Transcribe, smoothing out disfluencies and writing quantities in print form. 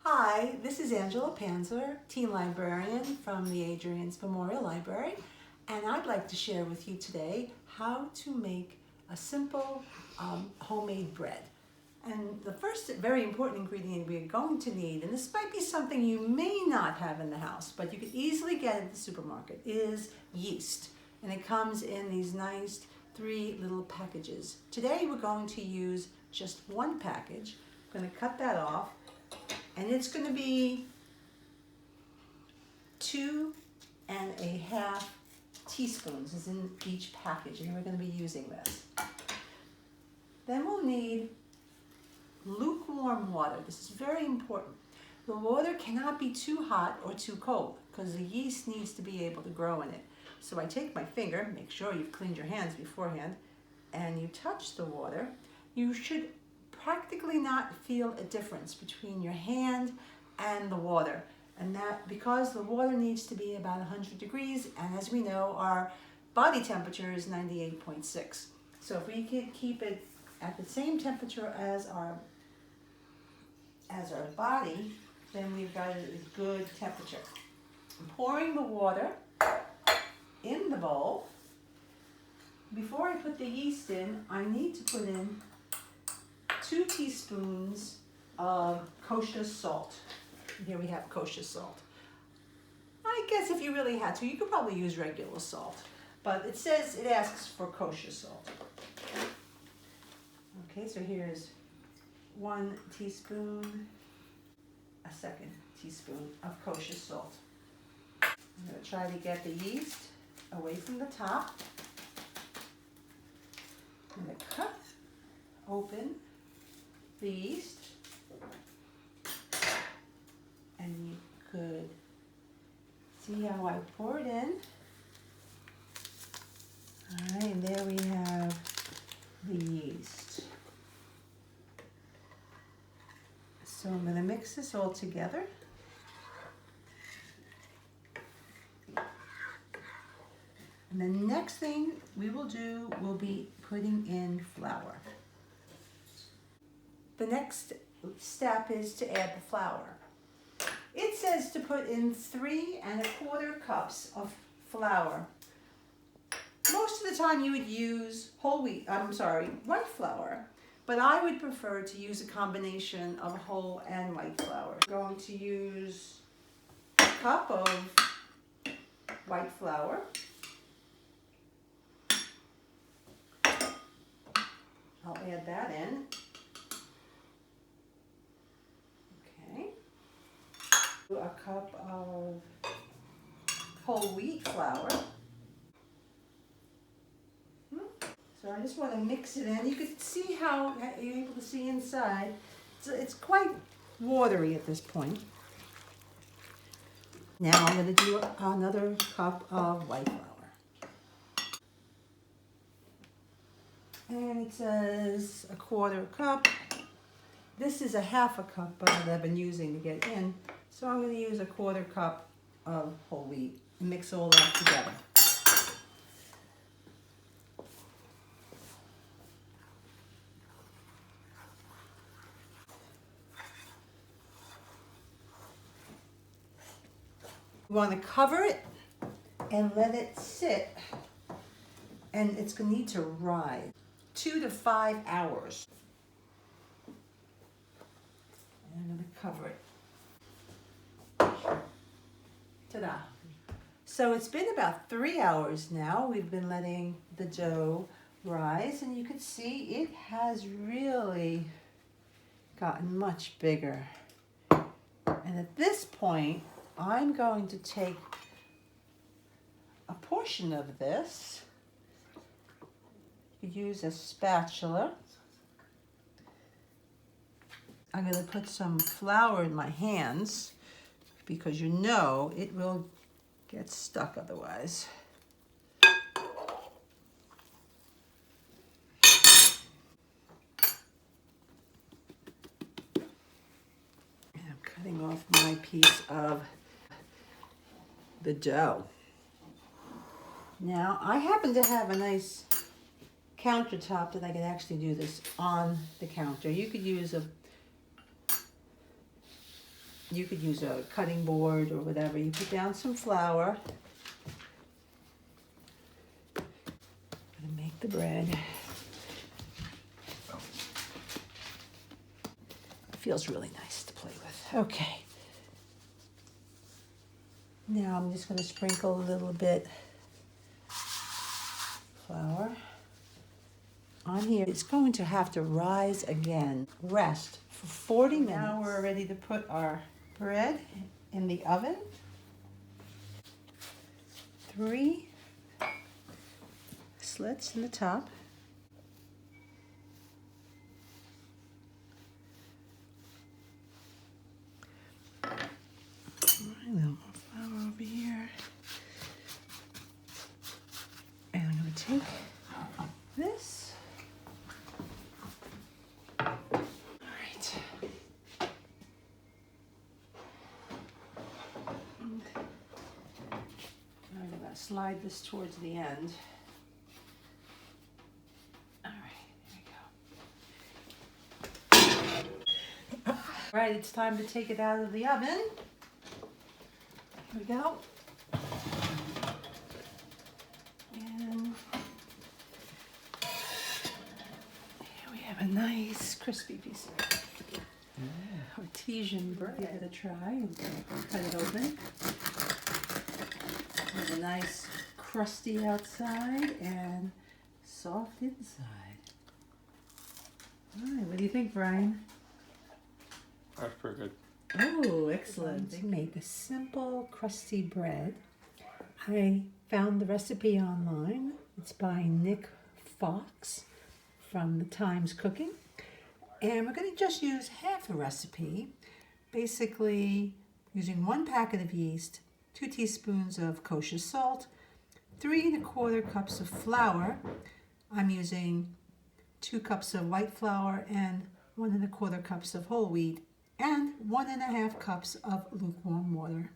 Hi, this is Angela Panzer, teen librarian from the Adrian's Memorial Library, and I'd like to share with you today how to make a simple homemade bread. And the first very important ingredient we're going to need, and this might be something you may not have in the house, but you could easily get at the supermarket, is yeast. And it comes in these nice 3 little packages. Today we're going to use just 1 package. I'm going to cut that off. And it's going to be 2½ teaspoons is in each package, and we're going to be using this. Then we'll need lukewarm water. This is very important. The water cannot be too hot or too cold because the yeast needs to be able to grow in it. So I take my finger, make sure you've cleaned your hands beforehand, and you touch the water. You should practically not feel a difference between your hand and the water, and that because the water needs to be about 100 degrees, and as we know our body temperature is 98.6. So if we could keep it at the same temperature as our body, then we've got a good temperature. I'm pouring the water in the bowl. Before I put the yeast in, I need to put in 2 teaspoons of kosher salt. Here we have kosher salt. I guess if you really had to, you could probably use regular salt, but it asks for kosher salt. Okay, so here's 1 teaspoon, a 2nd teaspoon of kosher salt. I'm going to try to get the yeast away from the top. I'm going to cut open the yeast, and you could see how I pour it in. All right, and there we have the yeast. So I'm going to mix this all together. And the next thing we will do will be putting in flour. The next step is to add the flour. It says to put in 3¼ cups of flour. Most of the time you would use white flour, but I would prefer to use a combination of whole and white flour. I'm going to use a cup of white flour. I'll add that in. A cup of whole wheat flour. So I just want to mix it in. You can see how you're able to see inside. It's quite watery at this point. Now I'm going to do another cup of white flour. And it says 1/4 cup. This is a 1/2 cup that I've been using to get in. So I'm going to use 1/4 cup of whole wheat and mix all that together. You want to cover it and let it sit, and it's going to need to rise 2 to 5 hours. And I'm going to cover it. Ta-da. So it's been about 3 hours now. We've been letting the dough rise, and you can see it has really gotten much bigger. And at this point, I'm going to take a portion of this. You could use a spatula. I'm going to put some flour in my hands, because you know it will get stuck otherwise. And I'm cutting off my piece of the dough. Now, I happen to have a nice countertop that I could actually do this on the counter. You could use a You could use a cutting board or whatever. You put down some flour. Gonna make the bread. It feels really nice to play with. Okay. Now I'm just gonna sprinkle a little bit flour on here. It's going to have to rise again. Rest for 40 minutes. Now we're ready to put our bread in the oven. 3 slits in the top. All right, a little more flour over here. And I'm going to take this. All right. I'm going to slide this towards the end. All right, there we go. All right, it's time to take it out of the oven. Here we go. And here we have a nice crispy piece of artesian bread. Give it a try and cut it open. There's a nice crusty outside and soft inside. All right, what do you think, Brian? That's pretty good. Oh, excellent. To make a simple crusty bread. I found the recipe online. It's by Nick Fox from the Times Cooking. And we're going to just use half a recipe. Basically, using 1 packet of yeast, 2 teaspoons of kosher salt, 3 1/4 cups of flour. I'm using 2 cups of white flour and 1 1/4 cups of whole wheat, and 1 1/2 cups of lukewarm water.